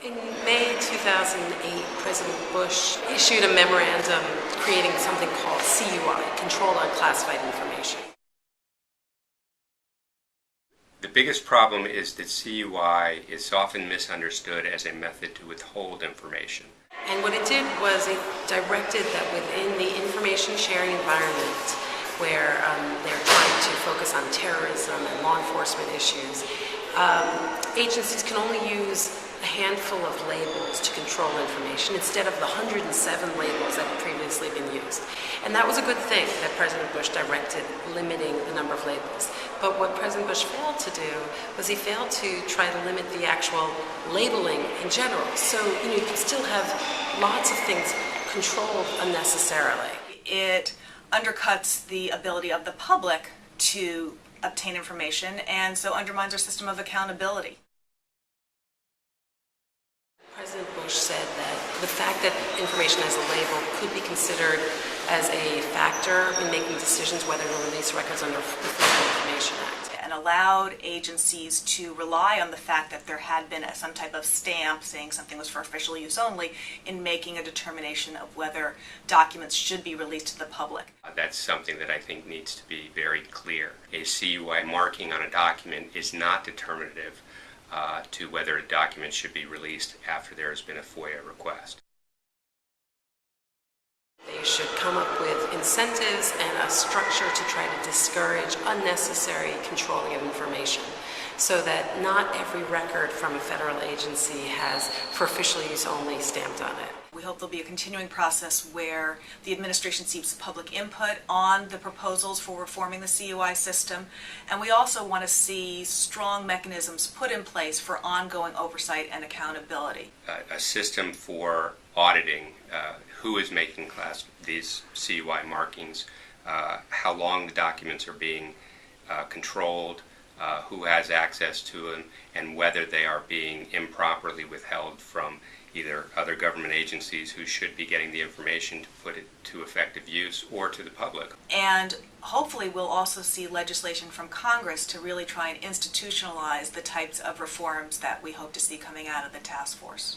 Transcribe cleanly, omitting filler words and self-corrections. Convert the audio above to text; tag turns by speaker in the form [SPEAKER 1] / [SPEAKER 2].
[SPEAKER 1] In May 2008, President Bush issued a memorandum creating something called CUI, Controlled Unclassified Information.
[SPEAKER 2] The biggest problem is that CUI is often misunderstood as a method to withhold information.
[SPEAKER 1] And what it did was it directed that within the information sharing environment, where they're trying to focus on terrorism and law enforcement issues, agencies can only use a handful of labels to control information instead of the 107 labels that had previously been used. And that was a good thing that President Bush directed, limiting the number of labels. But what President Bush failed to do was he failed to try to limit the actual labeling in general. So, you can still have lots of things controlled unnecessarily.
[SPEAKER 3] It undercuts the ability of the public to obtain information, and so undermines our system of accountability.
[SPEAKER 1] President Bush said that the fact that information as a label could be considered as a factor in making decisions whether to release records under the Freedom of Information Act.
[SPEAKER 3] And allowed agencies to rely on the fact that there had been some type of stamp saying something was for official use only in making a determination of whether documents should be released to the public.
[SPEAKER 2] That's something that I think needs to be very clear. A CUI marking on a document is not determinative to whether a document should be released after there has been a FOIA request.
[SPEAKER 1] They should come up with incentives and a structure to try to discourage unnecessary controlling of information, so that not every record from a federal agency has for official use only stamped on it.
[SPEAKER 3] We hope there'll be a continuing process where the administration seeks public input on the proposals for reforming the CUI system, and we also want to see strong mechanisms put in place for ongoing oversight and accountability.
[SPEAKER 2] A system for auditing who is making these CUI markings, how long the documents are being controlled, who has access to them, and whether they are being improperly withheld from either other government agencies who should be getting the information to put it to effective use, or to the public.
[SPEAKER 3] And hopefully we'll also see legislation from Congress to really try and institutionalize the types of reforms that we hope to see coming out of the task force.